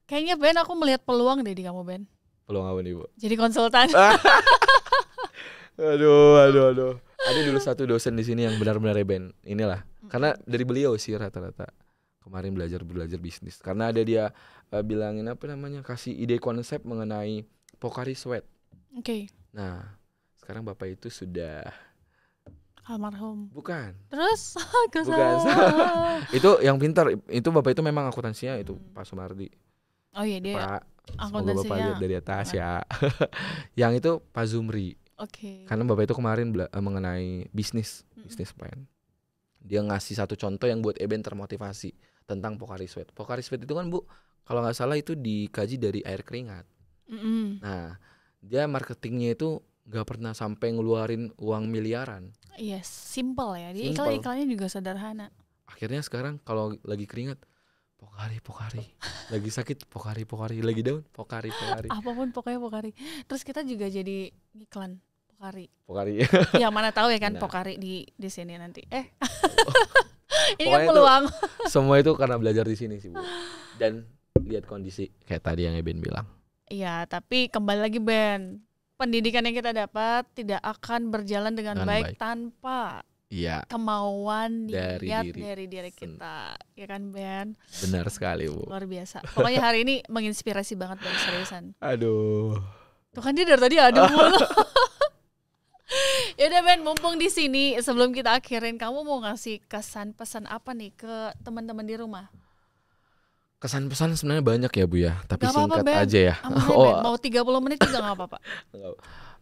Kayaknya Ben, aku melihat peluang deh di kamu Ben. Peluang apa nih Bu? Jadi konsultan. Aduh. Ada dulu satu dosen di sini yang benar-benar Ben. Inilah. Karena dari beliau sih rata-rata kemarin belajar bisnis. Karena ada dia bilangin kasih ide konsep mengenai Pocari Sweat. Oke. Nah, sekarang Bapak itu sudah almarhum. Bukan. Terus bukan. Itu yang pintar. Itu Bapak itu memang akuntansinya itu Pak Sumardi. Oh iya dia. Pak, semoga Bapak lihat dari atas ya. Yang itu Pak Zumri. Oke. Karena Bapak itu kemarin mengenai bisnis plan. Dia ngasih satu contoh yang buat Eben termotivasi tentang Pocari Sweat. Pocari Sweat itu kan Bu, kalau nggak salah itu dikaji dari air keringat. Nah, dia marketingnya itu nggak pernah sampai ngeluarin uang miliaran. Iya, simple ya. Dia iklan-iklannya juga sederhana. Akhirnya sekarang kalau lagi keringat, Pocari. Lagi sakit, Pocari. Lagi down, Pocari. Apapun pokoknya Pocari. Terus kita juga jadi iklan Pocari. Ya mana tahu ya kan. Nah. Pocari di sini nanti. Ini kan peluang. Semua itu karena belajar di sini sih Bu. Dan lihat kondisi kayak tadi yang Ben bilang. Iya, tapi kembali lagi Ben. Pendidikan yang kita dapat tidak akan berjalan dengan baik tanpa kemauan dari diri kita, ya kan Ben? Benar sekali Bu. Luar biasa. Pokoknya hari ini menginspirasi banget Ben, seriusan. Aduh. Tuh kan dia dari tadi aduh mulu. Yaudah Ben, mumpung di sini sebelum kita akhirin, kamu mau ngasih kesan pesan apa nih ke teman-teman di rumah? Kesan pesan sebenarnya banyak ya Bu ya, tapi singkat apa, aja ya. Ben. Mau 30 menit juga gak apa-apa.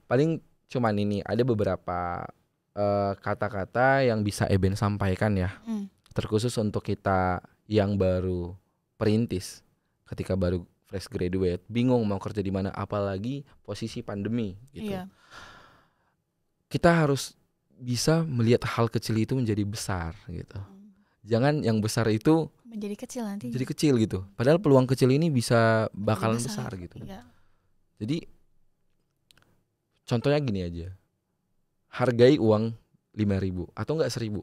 Paling cuman ini, ada beberapa kata-kata yang bisa Eben sampaikan ya. Terkhusus untuk kita yang baru perintis, ketika baru fresh graduate, bingung mau kerja di mana, apalagi posisi pandemi gitu. Iya. Kita harus bisa melihat hal kecil itu menjadi besar gitu. Jangan yang besar itu menjadi kecil nanti. Jadi kecil gitu. Padahal peluang kecil ini bisa bakalan besar gitu. Iya. Jadi contohnya gini aja. Hargai uang 5.000 atau enggak 1.000.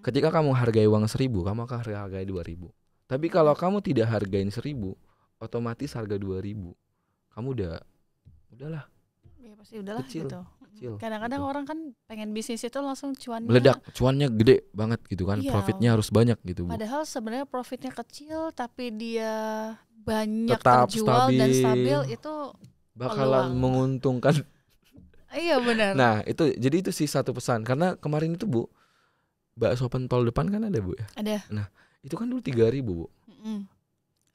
Ketika kamu hargai uang 1.000, kamu akan hargai 2.000. Tapi kalau kamu tidak hargain 1.000, otomatis harga 2.000. Kamu udahlah. Ya pasti udahlah kecil. gitu. kecil. Kadang-kadang gitu. orang kan pengen bisnis itu langsung cuannya Meledak, cuannya gede banget gitu kan, Iya. profitnya harus banyak gitu Bu. Padahal sebenarnya profitnya kecil tapi dia banyak Tetap terjual dan stabil itu bakalan peluang. menguntungkan. Iya benar. Nah itu jadi itu sih satu pesan, karena kemarin itu Bu, bakso pentol depan kan ada Bu ya. Ada. Nah itu kan dulu 3.000 Bu.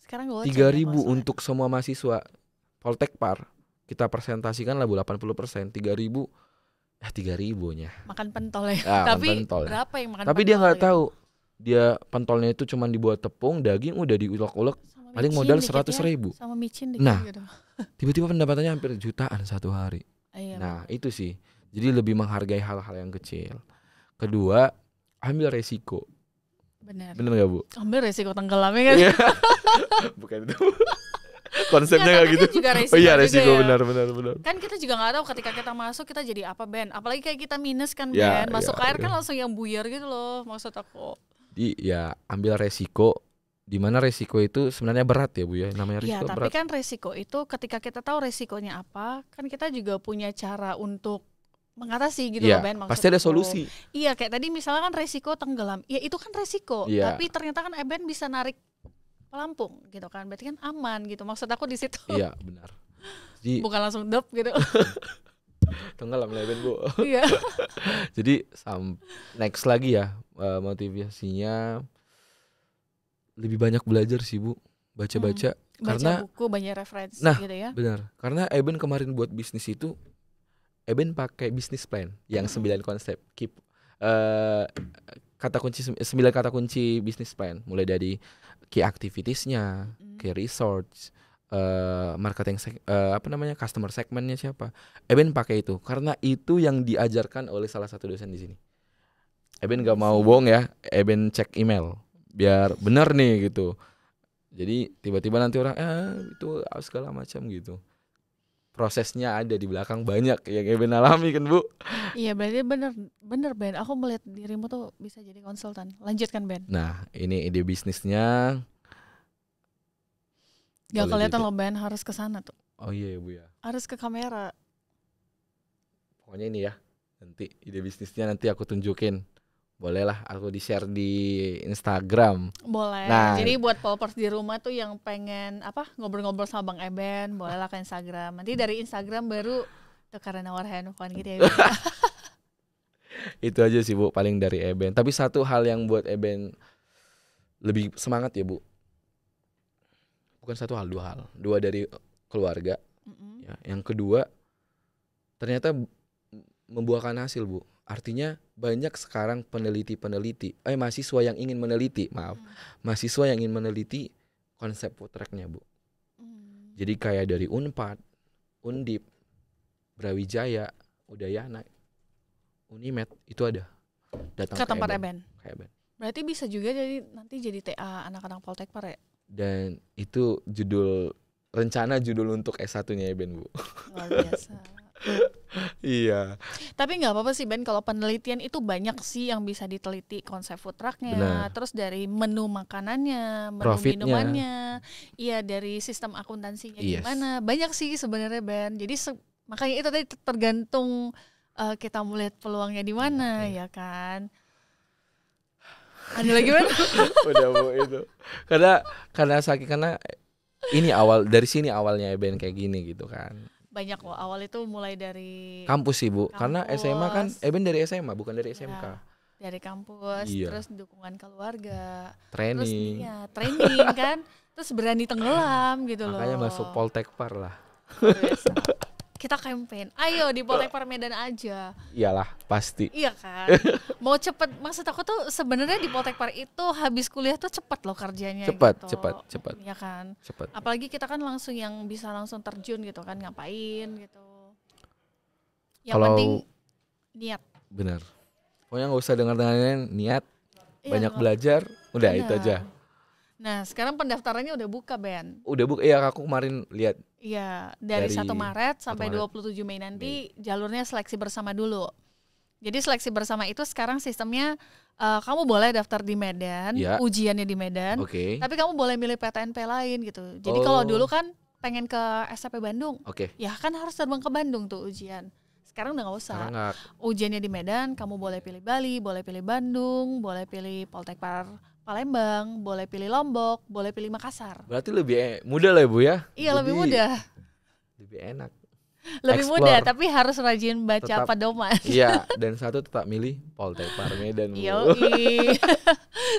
Sekarang goceng 3.000 ya, kalau salah. untuk semua mahasiswa Poltekpar. Kita presentasikan lah Bu 80%, 3.000. 3.000-nya. Makan pentol ya. Ah, Tapi pentol. berapa yang makan Tapi pentol? dia nggak gitu? tahu. Dia pentolnya itu cuma dibuat tepung, daging udah diulek-ulek, Sama paling micin modal dikit 100.000. Sama micin dikit Nah. gitu. Tiba-tiba pendapatannya hampir jutaan satu hari. Iya, Nah itu sih. Jadi lebih menghargai hal-hal yang kecil. Kedua, ambil resiko. benar. Bener gak Bu? Ambil resiko tenggelamnya kan. Iya. Bukan itu. Konsepnya Nggak, gak gitu. tapi kan juga resiko Oh iya juga resiko ya. benar. Kan kita juga nggak tahu ketika kita masuk kita jadi apa Ben. Apalagi kayak kita minus kan Ya, Ben. Masuk ya, air kan ya. langsung yang buyar gitu loh. Maksud aku. Jadi ya ambil resiko. Dimana resiko itu sebenarnya berat ya Bu ya. Namanya Iya, resiko tapi berat. kan resiko itu ketika kita tahu resikonya apa, kan kita juga punya cara untuk mengatasi gitu Iya, loh Ben. Maksud pasti ada aku. solusi. Iya, kayak tadi misalnya kan resiko tenggelam. Ya itu kan resiko, Iya. tapi ternyata kan Ben bisa narik pelampung gitu kan. Berarti kan aman gitu. Maksud aku di situ. Iya benar. Jadi Bukan langsung dep gitu. tenggelam leben Bu. Iya. Jadi next lagi ya, motivasinya lebih banyak belajar sih Bu, baca-baca. Baca Karena buku, banyak referensi Nah, gitu ya. benar, karena Eben kemarin buat bisnis itu, Eben pakai bisnis plan yang 9 konsep, kata kunci 9 kata kunci bisnis plan, mulai dari key activitiesnya, key research, marketing, customer segmentnya siapa. Eben pakai itu karena itu yang diajarkan oleh salah satu dosen di sini. Eben gak mau bohong ya, Eben cek email biar benar nih gitu. Jadi tiba-tiba nanti orang itu segala macam gitu. Prosesnya ada di belakang banyak yang Eben alami kan Bu. Iya, berarti bener Ben. Aku melihat dirimu tuh bisa jadi konsultan. Lanjutkan Ben. Nah ini ide bisnisnya. Gak Boleh kelihatan juga. loh Ben, harus ke sana tuh. Oh iya Bu ya. Harus ke kamera. Pokoknya ini ya, nanti ide bisnisnya nanti aku tunjukin. Boleh lah aku di-share di Instagram. Boleh. Nah. Jadi buat poppers di rumah tuh yang pengen ngobrol-ngobrol sama Bang Eben, bolehlah ke Instagram. Nanti dari Instagram baru tukaran nomor handphone gitu ya. Itu aja sih Bu paling dari Eben. Tapi satu hal yang buat Eben lebih semangat ya Bu. Bukan satu hal, dua hal. Dua dari keluarga. Ya. Yang kedua ternyata membuahkan hasil Bu. Artinya banyak sekarang mahasiswa yang ingin meneliti, mahasiswa yang ingin meneliti konsep food truck-nya Bu. Jadi kayak dari Unpad, Undip, Brawijaya, Udayana, Unimed itu ada datang Ke tempat Eben. Berarti bisa juga nanti jadi TA anak-anak Poltekpar ya? Dan itu rencana judul untuk S1-nya Eben Bu. Luar biasa. Iya. Tapi nggak apa-apa sih Ben, kalau penelitian itu banyak sih yang bisa diteliti, konsep food truck-nya, Benar. terus dari menu makanannya, menu Profitnya. minumannya, iya dari sistem akuntansinya Yes. gimana, banyak sih sebenarnya Ben. Jadi makanya itu tadi tergantung kita melihat peluangnya di mana, ya kan. Ada lagi Ben? Udah Bu itu. Karena ini dari sini awalnya Eben kayak gini gitu kan. Banyak loh, awal itu mulai dari Kampus sih Bu, karena Kampus. SMA kan Eben dari SMA bukan dari SMK. Ya, dari kampus, Iya. terus dukungan keluarga, Training. terus training kan, terus berani tenggelam gitu loh. Makanya masuk Poltekpar lah. Luar biasa. Kita campaign, ayo di Poltekpar Medan aja. Iyalah pasti. Iya kan, mau cepet, maksud aku tuh sebenarnya di Poltekpar itu habis kuliah tuh cepet loh kerjanya. Cepat. Iya kan, Cepat. apalagi kita kan langsung yang bisa langsung terjun gitu kan, ngapain gitu. Yang Kalau- penting niat. Benar. Pokoknya nggak usah dengar-dengarin, niat, Iya, banyak nggak- belajar, udah Benar. itu aja. Nah sekarang pendaftarannya udah buka Ben. Udah Bu, iya aku kemarin lihat. Iya, dari 1 Maret 1 sampai Maret. 27 Mei nanti jalurnya seleksi bersama dulu. Jadi seleksi bersama itu sekarang sistemnya kamu boleh daftar di Medan, Ya. ujiannya di Medan, Oke. tapi kamu boleh milih PTNP lain gitu. Jadi Oh. kalau dulu kan pengen ke STP Bandung, Oke. ya kan harus terbang ke Bandung tuh ujian. Sekarang udah nggak usah. Karena Ujiannya di Medan, kamu boleh pilih Bali, boleh pilih Bandung, boleh pilih Poltekpar Palembang, boleh pilih Lombok, boleh pilih Makassar. Berarti lebih mudah lah ya Bu ya? Iya, lebih mudah. Lebih enak. Lebih Explore. mudah, tapi harus rajin baca Tetap, pedoman. Iya, dan satu tetap milih Poltekpar Medan Bu. Yoi.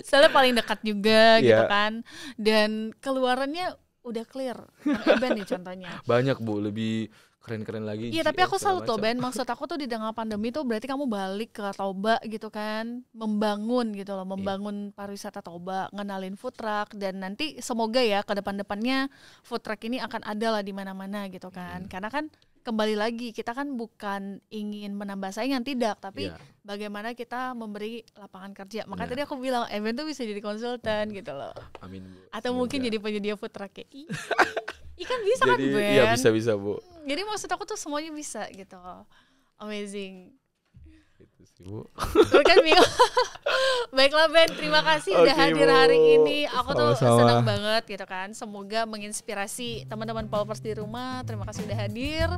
Soalnya paling dekat juga Iya. gitu kan. Dan keluarannya udah clear. Bang Eben nih contohnya. Banyak Bu, lebih keren-keren lagi. Iya, tapi aku GS segala salut tuh macam. Ben. Maksud aku tuh di tengah pandemi tuh berarti kamu balik ke Toba gitu kan, membangun gitu loh, membangun pariwisata Toba, ngenalin food truck, dan nanti semoga ya ke depan-depannya food truck ini akan ada lah di mana-mana gitu kan. Karena kan kembali lagi kita kan bukan ingin menambah saingan, tidak, tapi Iya. bagaimana kita memberi lapangan kerja. Makanya Benar. tadi aku bilang Eben tuh bisa jadi konsultan gitu loh. Amin Bu. Atau Semoga. mungkin jadi penyedia food truck ya. Kan bisa kan Jadi Ben? iya bisa Bu. Jadi maksud aku tuh semuanya bisa gitu. Amazing. Itu sih Bu. Gue kan bingung. Baiklah Ben, terima kasih udah Oke, hadir Bu. hari ini. Aku tuh Sama-sama. senang banget gitu kan. Semoga menginspirasi teman-teman Polpers di rumah. Terima kasih udah hadir.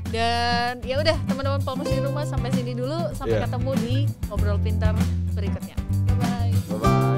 Dan ya udah teman-teman Polpers di rumah, sampai sini dulu. Sampai Iya. ketemu di Ngobrol Pintar berikutnya. Bye bye. Bye bye.